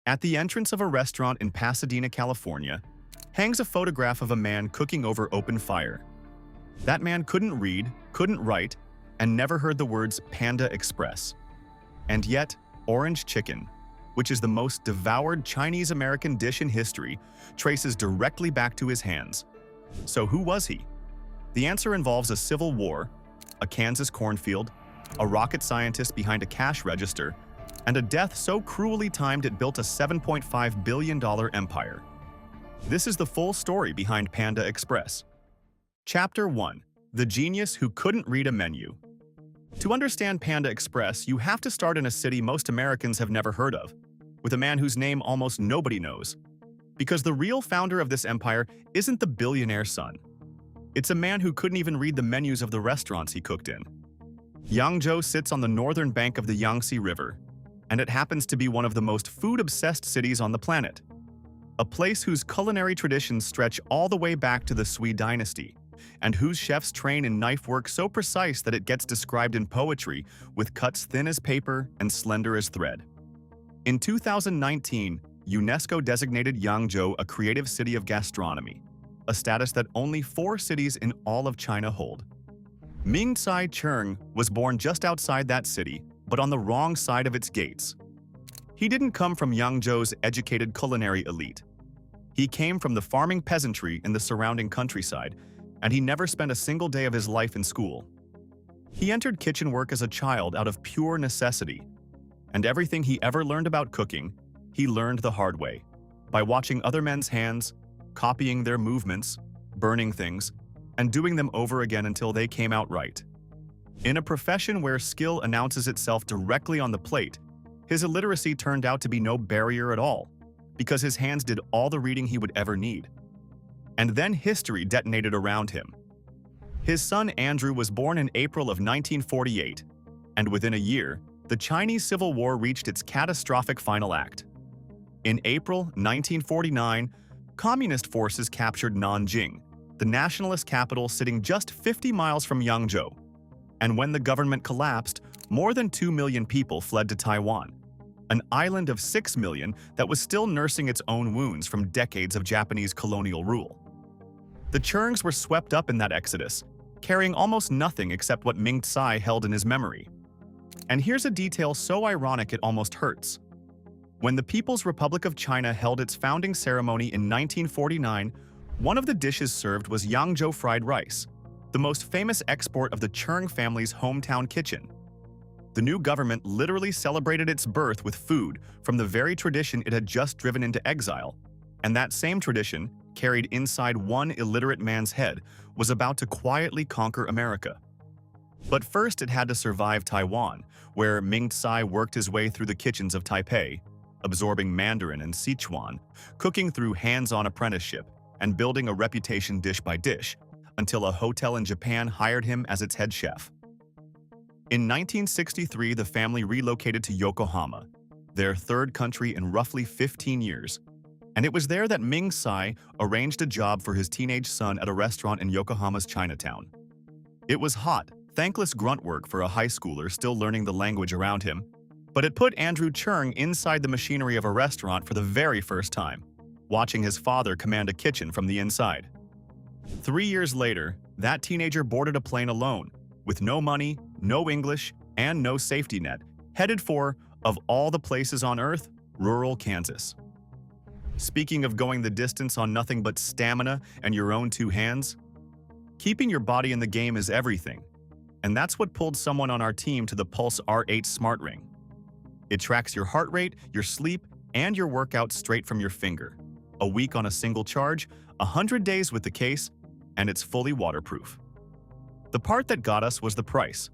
At the entrance of a restaurant in Pasadena, California, hangs a photograph of a man cooking over open fire. That man couldn't read, couldn't write, and never heard the words Panda Express. And yet, orange chicken, which is the most devoured Chinese-American dish in history, traces directly back to his hands. So who was he? The answer involves a civil war, a Kansas cornfield, a rocket scientist behind a cash register, and a death so cruelly timed it built a $7.5 billion empire. This is the full story behind Panda Express. Chapter 1. The Genius Who Couldn't Read a Menu. To understand Panda Express, you have to start in a city most Americans have never heard of, with a man whose name almost nobody knows. Because the real founder of this empire isn't the billionaire son. It's a man who couldn't even read the menus of the restaurants he cooked in. Yangzhou sits on the northern bank of the Yangtze River, and it happens to be one of the most food-obsessed cities on the planet. A place whose culinary traditions stretch all the way back to the Sui dynasty, and whose chefs train in knife work so precise that it gets described in poetry with cuts thin as paper and slender as thread. In 2019, UNESCO designated Yangzhou a creative city of gastronomy, a status that only 4 cities in all of China hold. Ming Tsai Cheng was born just outside that city, but on the wrong side of its gates. He didn't come from Yangzhou's educated culinary elite. He came from the farming peasantry in the surrounding countryside, and he never spent a single day of his life in school. He entered kitchen work as a child out of pure necessity, and everything he ever learned about cooking, he learned the hard way, by watching other men's hands, copying their movements, burning things, and doing them over again until they came out right. In a profession where skill announces itself directly on the plate, his illiteracy turned out to be no barrier at all, because his hands did all the reading he would ever need. And then history detonated around him. His son Andrew was born in April of 1948, and within a year, the Chinese Civil War reached its catastrophic final act. In April 1949, communist forces captured Nanjing, the nationalist capital sitting just 50 miles from Yangzhou. And when the government collapsed, more than 2 million people fled to Taiwan, an island of 6 million that was still nursing its own wounds from decades of Japanese colonial rule. The Chengs were swept up in that exodus, carrying almost nothing except what Ming Tsai held in his memory. And here's a detail so ironic it almost hurts. When the People's Republic of China held its founding ceremony in 1949, one of the dishes served was Yangzhou fried rice, the most famous export of the Cheng family's hometown kitchen. The new government literally celebrated its birth with food from the very tradition it had just driven into exile, and that same tradition, carried inside one illiterate man's head, was about to quietly conquer America. But first it had to survive Taiwan, where Ming Tsai worked his way through the kitchens of Taipei, absorbing Mandarin and Sichuan, cooking through hands-on apprenticeship, and building a reputation dish by dish, until a hotel in Japan hired him as its head chef. In 1963, the family relocated to Yokohama, their third country in roughly 15 years, and it was there that Ming Tsai arranged a job for his teenage son at a restaurant in Yokohama's Chinatown. It was hot, thankless grunt work for a high schooler still learning the language around him, but it put Andrew Cheng inside the machinery of a restaurant for the very first time, watching his father command a kitchen from the inside. 3 years later, that teenager boarded a plane alone, with no money, no English, and no safety net, headed for, of all the places on Earth, rural Kansas. Speaking of going the distance on nothing but stamina and your own 2 hands, keeping your body in the game is everything, and that's what pulled someone on our team to the Pulse R8 Smart Ring. It tracks your heart rate, your sleep, and your workouts straight from your finger. A week on a single charge, 100 days with the case, and it's fully waterproof. The part that got us was the price.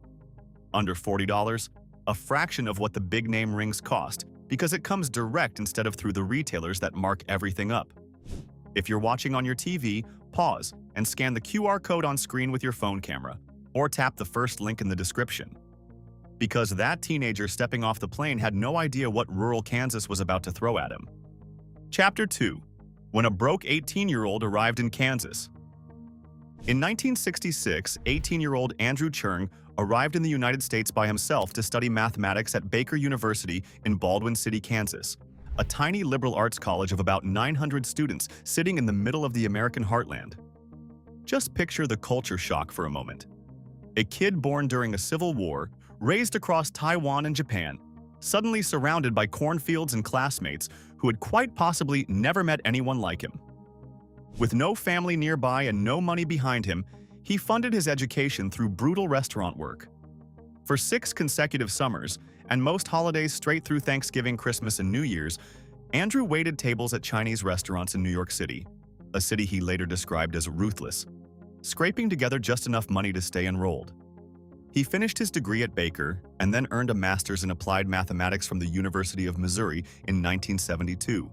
Under $40, a fraction of what the big-name rings cost, because it comes direct instead of through the retailers that mark everything up. If you're watching on your TV, pause and scan the QR code on screen with your phone camera, or tap the first link in the description. Because that teenager stepping off the plane had no idea what rural Kansas was about to throw at him. Chapter 2. When a broke 18-year-old arrived in Kansas. In 1966, 18-year-old Andrew Cheng arrived in the United States by himself to study mathematics at Baker University in Baldwin City, Kansas, a tiny liberal arts college of about 900 students sitting in the middle of the American heartland. Just picture the culture shock for a moment. A kid born during a civil war, raised across Taiwan and Japan, suddenly surrounded by cornfields and classmates who had quite possibly never met anyone like him. With no family nearby and no money behind him, he funded his education through brutal restaurant work. For 6 consecutive summers, and most holidays straight through Thanksgiving, Christmas, and New Year's, Andrew waited tables at Chinese restaurants in New York City, a city he later described as ruthless, scraping together just enough money to stay enrolled. He finished his degree at Baker and then earned a master's in applied mathematics from the University of Missouri in 1972,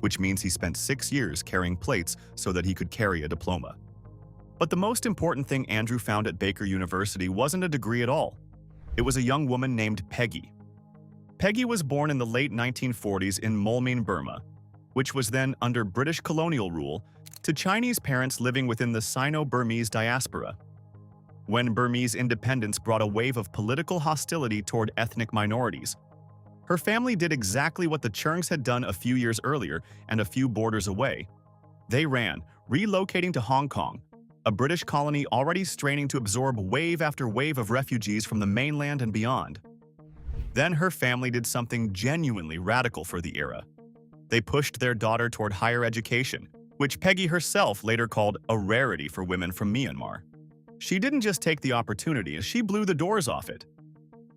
which means he spent 6 years carrying plates so that he could carry a diploma. But the most important thing Andrew found at Baker University wasn't a degree at all. It was a young woman named Peggy. Peggy was born in the late 1940s in Moulmein, Burma, which was then under British colonial rule, to Chinese parents living within the Sino-Burmese diaspora. When Burmese independence brought a wave of political hostility toward ethnic minorities, her family did exactly what the Churns had done a few years earlier and a few borders away. They ran, relocating to Hong Kong, a British colony already straining to absorb wave after wave of refugees from the mainland and beyond. Then her family did something genuinely radical for the era. They pushed their daughter toward higher education, which Peggy herself later called a rarity for women from Myanmar. She didn't just take the opportunity, she blew the doors off it.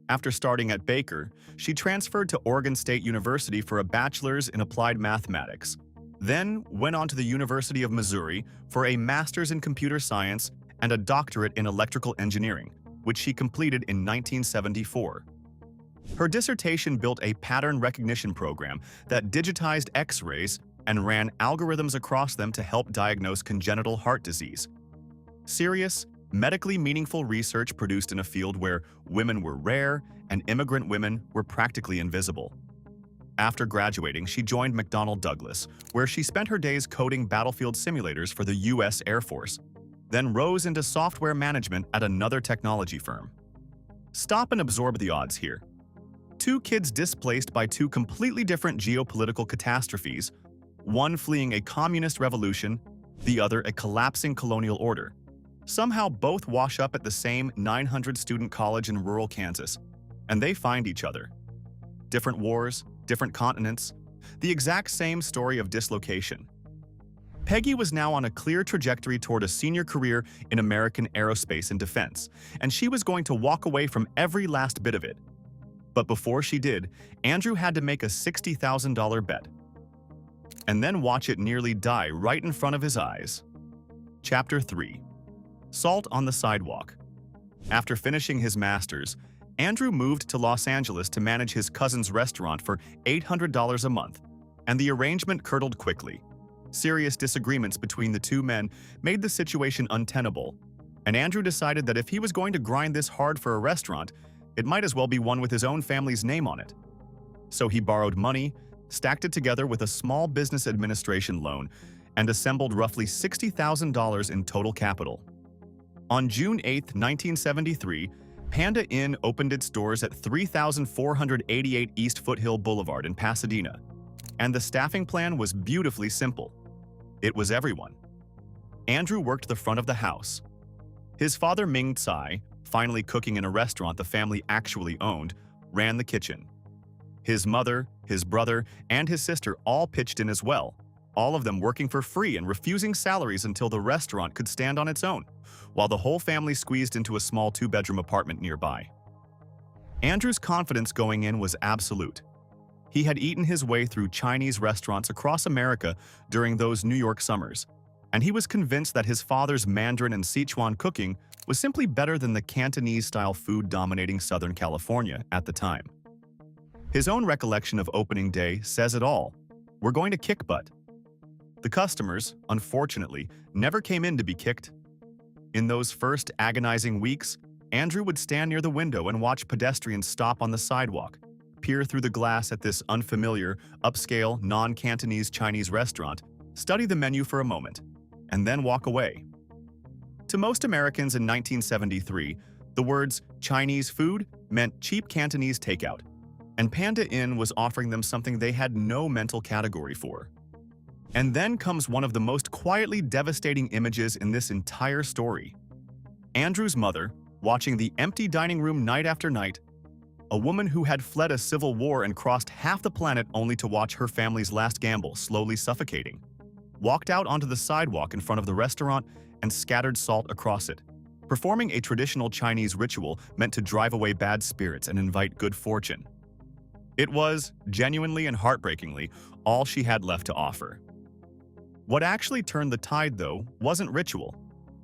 After starting at Baker, she transferred to Oregon State University for a bachelor's in applied mathematics, then went on to the University of Missouri for a master's in computer science and a doctorate in electrical engineering, which she completed in 1974. Her dissertation built a pattern recognition program that digitized X-rays and ran algorithms across them to help diagnose congenital heart disease. Serious, medically meaningful research produced in a field where women were rare and immigrant women were practically invisible. After graduating, she joined McDonnell Douglas, where she spent her days coding battlefield simulators for the U.S. Air Force, then rose into software management at another technology firm. Stop and absorb the odds here. 2 kids displaced by 2 completely different geopolitical catastrophes, one fleeing a communist revolution, the other a collapsing colonial order. Somehow both wash up at the same 900-student college in rural Kansas, and they find each other. Different wars, different continents, the exact same story of dislocation. Peggy was now on a clear trajectory toward a senior career in American aerospace and defense, and she was going to walk away from every last bit of it. But before she did, Andrew had to make a $60,000 bet, and then watch it nearly die right in front of his eyes. Chapter 3. Salt on the Sidewalk. After finishing his master's, Andrew moved to Los Angeles to manage his cousin's restaurant for $800 a month, and the arrangement curdled quickly. Serious disagreements between the 2 men made the situation untenable, and Andrew decided that if he was going to grind this hard for a restaurant, it might as well be one with his own family's name on it. So he borrowed money, stacked it together with a small business administration loan, and assembled roughly $60,000 in total capital. On June 8, 1973, Panda Inn opened its doors at 3488 East Foothill Boulevard in Pasadena, and the staffing plan was beautifully simple. It was everyone. Andrew worked the front of the house. His father Ming Tsai, finally cooking in a restaurant the family actually owned, ran the kitchen. His mother, his brother, and his sister all pitched in as well, all of them working for free and refusing salaries until the restaurant could stand on its own, while the whole family squeezed into a small 2-bedroom apartment nearby. Andrew's confidence going in was absolute. He had eaten his way through Chinese restaurants across America during those New York summers, and he was convinced that his father's Mandarin and Sichuan cooking was simply better than the Cantonese-style food dominating Southern California at the time. His own recollection of opening day says it all. "We're going to kick butt." The customers, unfortunately, never came in to be kicked. In those first agonizing weeks, Andrew would stand near the window and watch pedestrians stop on the sidewalk, peer through the glass at this unfamiliar, upscale, non-Cantonese Chinese restaurant, study the menu for a moment, and then walk away. To most Americans in 1973, the words Chinese food meant cheap Cantonese takeout. and Panda Inn was offering them something they had no mental category for. And then comes one of the most quietly devastating images in this entire story. Andrew's mother, watching the empty dining room night after night, a woman who had fled a civil war and crossed half the planet only to watch her family's last gamble slowly suffocating, walked out onto the sidewalk in front of the restaurant and scattered salt across it, performing a traditional Chinese ritual meant to drive away bad spirits and invite good fortune. It was, genuinely and heartbreakingly, all she had left to offer. What actually turned the tide, though, wasn't ritual.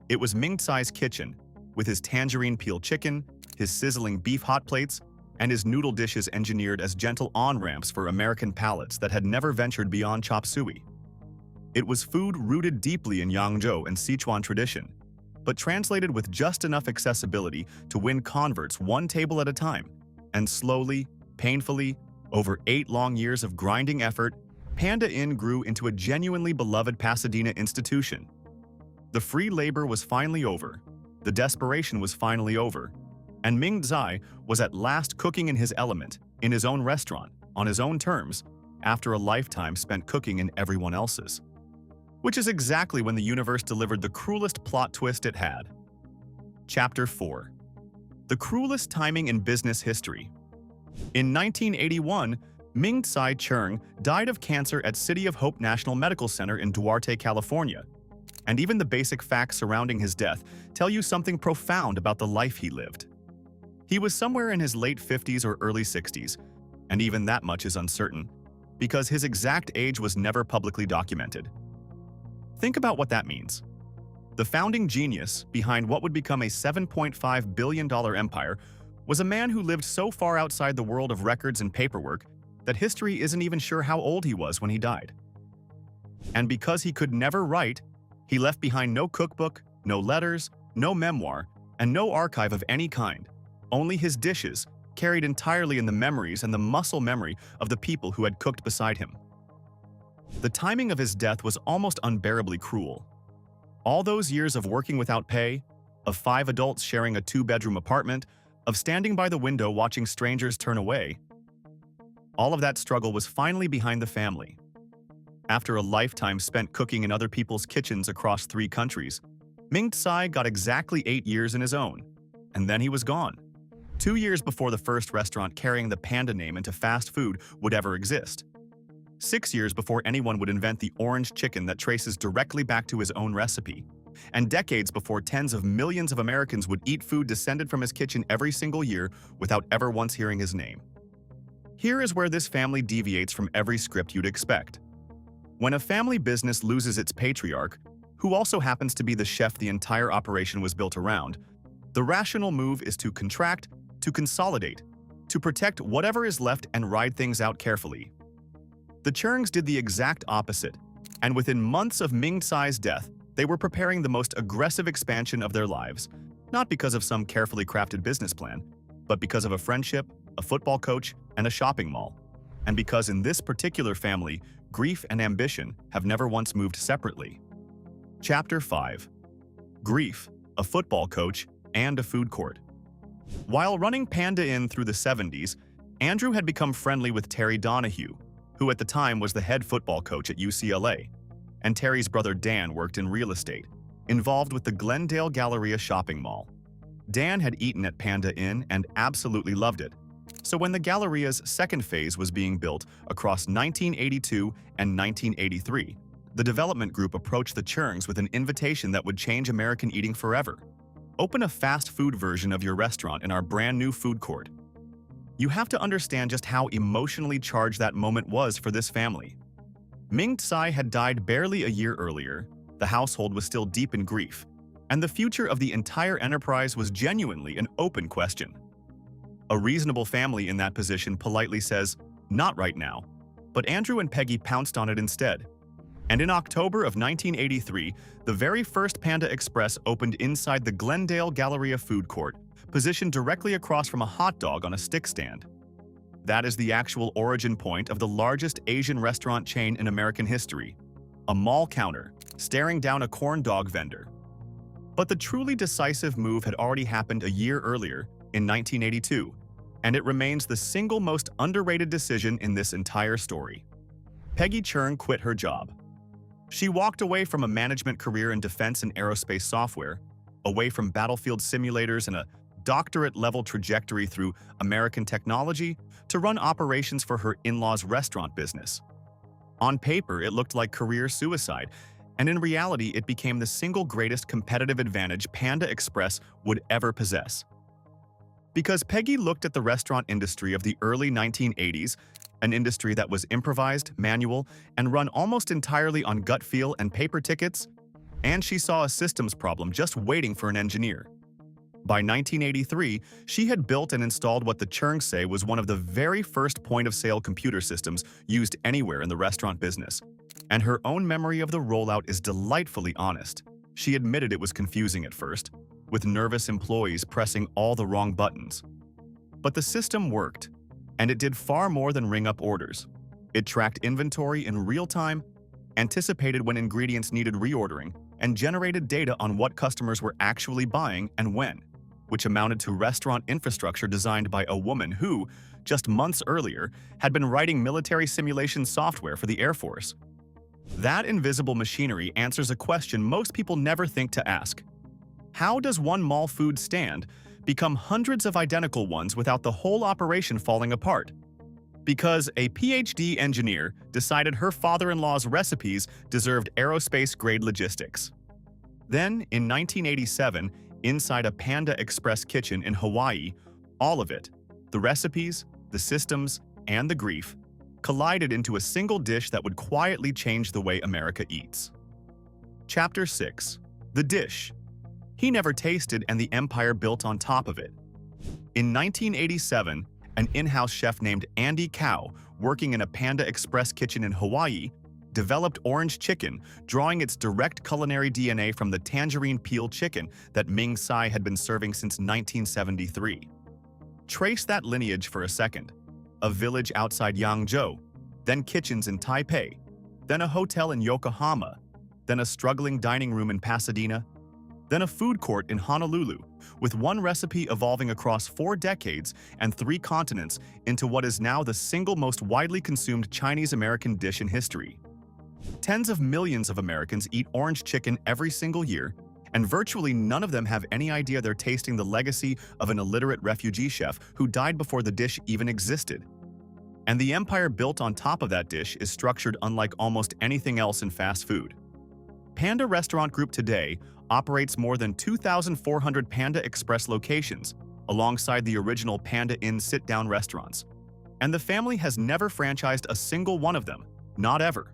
It was Ming Tsai's kitchen, with his tangerine peel chicken, his sizzling beef hot plates, and his noodle dishes engineered as gentle on-ramps for American palates that had never ventured beyond chop suey. It was food rooted deeply in Yangzhou and Sichuan tradition, but translated with just enough accessibility to win converts one table at a time, and slowly, painfully, over 8 long years of grinding effort, Panda Inn grew into a genuinely beloved Pasadena institution. The free labor was finally over, the desperation was finally over, and Ming Tsai was at last cooking in his element, in his own restaurant, on his own terms, after a lifetime spent cooking in everyone else's. Which is exactly when the universe delivered the cruelest plot twist it had. Chapter 4. The cruelest timing in business history. In 1981, Ming Tsai Cheung died of cancer at City of Hope National Medical Center in Duarte, California. And even the basic facts surrounding his death tell you something profound about the life he lived. He was somewhere in his late 50s or early 60s, and even that much is uncertain, because his exact age was never publicly documented. Think about what that means. The founding genius behind what would become a $7.5 billion empire was a man who lived so far outside the world of records and paperwork that history isn't even sure how old he was when he died. And because he could never write, he left behind no cookbook, no letters, no memoir, and no archive of any kind, only his dishes, carried entirely in the memories and the muscle memory of the people who had cooked beside him. The timing of his death was almost unbearably cruel. All those years of working without pay, of 5 adults sharing a 2-bedroom apartment, of standing by the window watching strangers turn away, all of that struggle was finally behind the family. After a lifetime spent cooking in other people's kitchens across 3 countries, Ming Tsai got exactly 8 years in his own, and then he was gone. 2 years before the first restaurant carrying the Panda name into fast food would ever exist. 6 years before anyone would invent the orange chicken that traces directly back to his own recipe. And decades before tens of millions of Americans would eat food descended from his kitchen every single year without ever once hearing his name. Here is where this family deviates from every script you'd expect. When a family business loses its patriarch, who also happens to be the chef the entire operation was built around, the rational move is to contract, to consolidate, to protect whatever is left and ride things out carefully. The Cheungs did the exact opposite, and within months of Ming Tsai's death, they were preparing the most aggressive expansion of their lives, not because of some carefully crafted business plan, but because of a friendship, a football coach, and a shopping mall. And because in this particular family, grief and ambition have never once moved separately. Chapter 5. Grief, a football coach, and a food court. While running Panda Inn through the 70s, Andrew had become friendly with Terry Donahue, who at the time was the head football coach at UCLA, and Terry's brother Dan worked in real estate, involved with the Glendale Galleria shopping mall. Dan had eaten at Panda Inn and absolutely loved it, so when the Galleria's second phase was being built across 1982 and 1983, the development group approached the Cheungs with an invitation that would change American eating forever. Open a fast food version of your restaurant in our brand new food court. You have to understand just how emotionally charged that moment was for this family. Ming Tsai had died barely a year earlier, the household was still deep in grief, and the future of the entire enterprise was genuinely an open question. A reasonable family in that position politely says, "Not right now," but Andrew and Peggy pounced on it instead. And in October of 1983, the very first Panda Express opened inside the Glendale Galleria food court, positioned directly across from a hot dog on a stick stand. That is the actual origin point of the largest Asian restaurant chain in American history, a mall counter, staring down a corn dog vendor. But the truly decisive move had already happened a year earlier, in 1982, and it remains the single most underrated decision in this entire story. Peggy Cheung quit her job. She walked away from a management career in defense and aerospace software, away from battlefield simulators and a doctorate-level trajectory through American technology to run operations for her in-law's restaurant business. On paper, it looked like career suicide, and in reality, it became the single greatest competitive advantage Panda Express would ever possess. Because Peggy looked at the restaurant industry of the early 1980s, an industry that was improvised, manual, and run almost entirely on gut feel and paper tickets, and she saw a systems problem just waiting for an engineer. By 1983, she had built and installed what the Cheungs say was one of the very first point-of-sale computer systems used anywhere in the restaurant business. And her own memory of the rollout is delightfully honest. She admitted it was confusing at first, with nervous employees pressing all the wrong buttons. But the system worked, and it did far more than ring up orders. It tracked inventory in real time, anticipated when ingredients needed reordering, and generated data on what customers were actually buying and when, which amounted to restaurant infrastructure designed by a woman who, just months earlier, had been writing military simulation software for the Air Force. That invisible machinery answers a question most people never think to ask. How does one mall food stand become hundreds of identical ones without the whole operation falling apart? Because a PhD engineer decided her father-in-law's recipes deserved aerospace-grade logistics. Then, in 1987, inside a Panda Express kitchen in Hawaii, all of it, the recipes, the systems, and the grief, collided into a single dish that would quietly change the way America eats. Chapter 6. The Dish. He never tasted and the empire built on top of it. In 1987, an in-house chef named Andy Cow, working in a Panda Express kitchen in Hawaii, developed orange chicken, drawing its direct culinary DNA from the tangerine peel chicken that Ming Tsai had been serving since 1973. Trace that lineage for a second. A village outside Yangzhou, then kitchens in Taipei, then a hotel in Yokohama, then a struggling dining room in Pasadena, then a food court in Honolulu, with one recipe evolving across 4 decades and 3 continents into what is now the single most widely consumed Chinese-American dish in history. Tens of millions of Americans eat orange chicken every single year, and virtually none of them have any idea they're tasting the legacy of an illiterate refugee chef who died before the dish even existed. And the empire built on top of that dish is structured unlike almost anything else in fast food. Panda Restaurant Group today operates more than 2,400 Panda Express locations, alongside the original Panda Inn sit-down restaurants. And the family has never franchised a single one of them, not ever.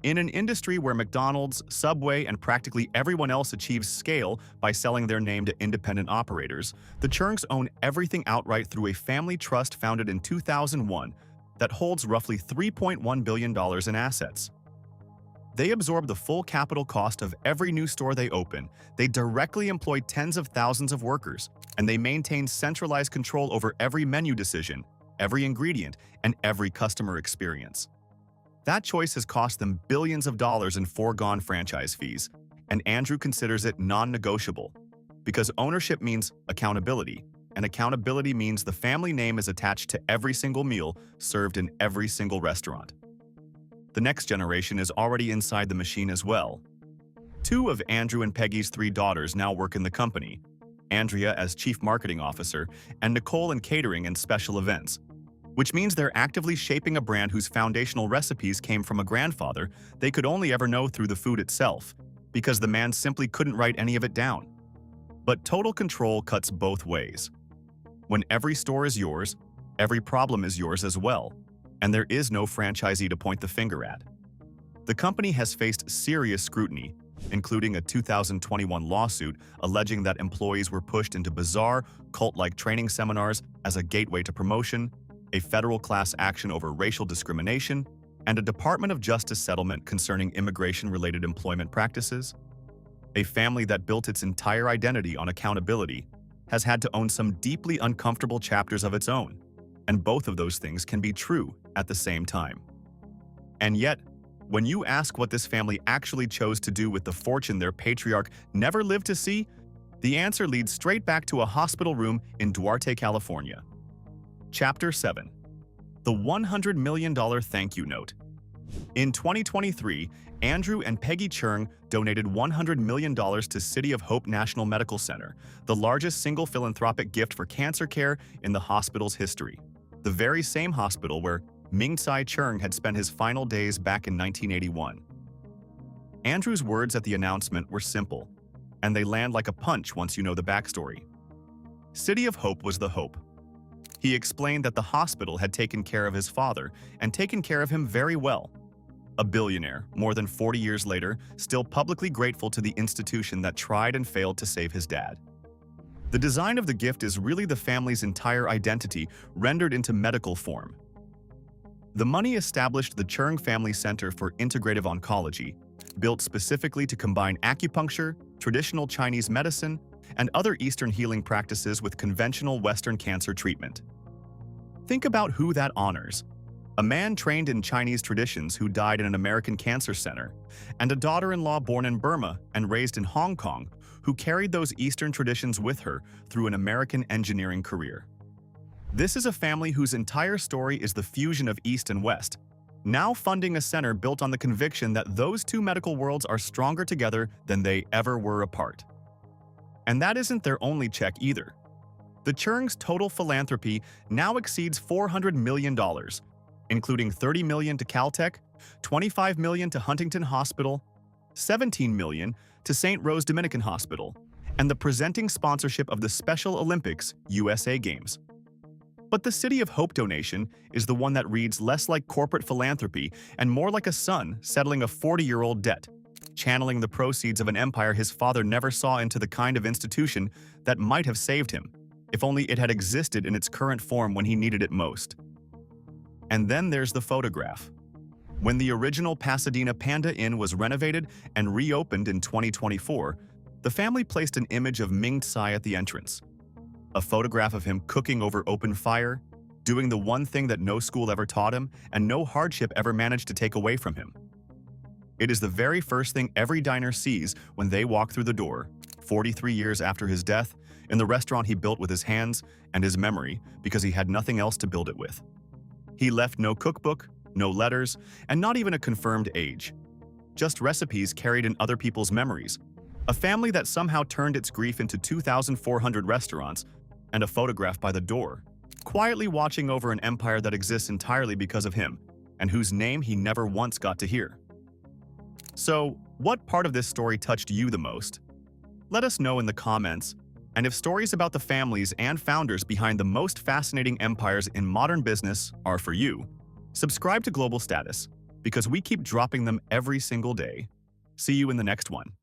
In an industry where McDonald's, Subway, and practically everyone else achieves scale by selling their name to independent operators, the Cheungs own everything outright through a family trust founded in 2001 that holds roughly $3.1 billion in assets. They absorb the full capital cost of every new store they open, they directly employ tens of thousands of workers, and they maintain centralized control over every menu decision, every ingredient, and every customer experience. That choice has cost them billions of dollars in foregone franchise fees, and Andrew considers it non-negotiable, because ownership means accountability, and accountability means the family name is attached to every single meal served in every single restaurant. The next generation is already inside the machine as well. 2 of Andrew and Peggy's 3 daughters now work in the company, Andrea as Chief Marketing Officer and Nicole in catering and special events, which means they're actively shaping a brand whose foundational recipes came from a grandfather they could only ever know through the food itself, because the man simply couldn't write any of it down. But total control cuts both ways. When every store is yours, every problem is yours as well, and there is no franchisee to point the finger at. The company has faced serious scrutiny, including a 2021 lawsuit alleging that employees were pushed into bizarre, cult-like training seminars as a gateway to promotion, a federal class action over racial discrimination, and a Department of Justice settlement concerning immigration-related employment practices. A family that built its entire identity on accountability has had to own some deeply uncomfortable chapters of its own, and both of those things can be true at the same time. And yet, when you ask what this family actually chose to do with the fortune their patriarch never lived to see, the answer leads straight back to a hospital room in Duarte, California. Chapter 7. The $100 million Thank You Note. In 2023, Andrew and Peggy Chung donated $100 million to City of Hope National Medical Center, the largest single philanthropic gift for cancer care in the hospital's history. The very same hospital where Ming-Tsai Chung had spent his final days back in 1981. Andrew's words at the announcement were simple, and they land like a punch once you know the backstory. City of Hope was the hope. He explained that the hospital had taken care of his father and taken care of him very well. A billionaire, more than 40 years later, still publicly grateful to the institution that tried and failed to save his dad. The design of the gift is really the family's entire identity rendered into medical form. The money established the Chung Family Center for Integrative Oncology, built specifically to combine acupuncture, traditional Chinese medicine, and other Eastern healing practices with conventional Western cancer treatment. Think about who that honors. A man trained in Chinese traditions who died in an American cancer center, and a daughter-in-law born in Burma and raised in Hong Kong who carried those Eastern traditions with her through an American engineering career. This is a family whose entire story is the fusion of East and West, now funding a center built on the conviction that those two medical worlds are stronger together than they ever were apart. And that isn't their only check either. The Chung's total philanthropy now exceeds $400 million, including $30 million to Caltech, $25 million to Huntington Hospital, $17 million to St. Rose Dominican Hospital, and the presenting sponsorship of the Special Olympics USA Games. But the City of Hope donation is the one that reads less like corporate philanthropy and more like a son settling a 40-year-old debt, channeling the proceeds of an empire his father never saw into the kind of institution that might have saved him, if only it had existed in its current form when he needed it most. And then there's the photograph. When the original Pasadena Panda Inn was renovated and reopened in 2024, the family placed an image of Ming-Tsai at the entrance. A photograph of him cooking over open fire, doing the one thing that no school ever taught him and no hardship ever managed to take away from him. It is the very first thing every diner sees when they walk through the door, 43 years after his death, in the restaurant he built with his hands and his memory because he had nothing else to build it with. He left no cookbook, no letters, and not even a confirmed age. Just recipes carried in other people's memories. A family that somehow turned its grief into 2,400 restaurants and a photograph by the door, quietly watching over an empire that exists entirely because of him, and whose name he never once got to hear. So, what part of this story touched you the most? Let us know in the comments, and if stories about the families and founders behind the most fascinating empires in modern business are for you, subscribe to Global Status, because we keep dropping them every single day. See you in the next one.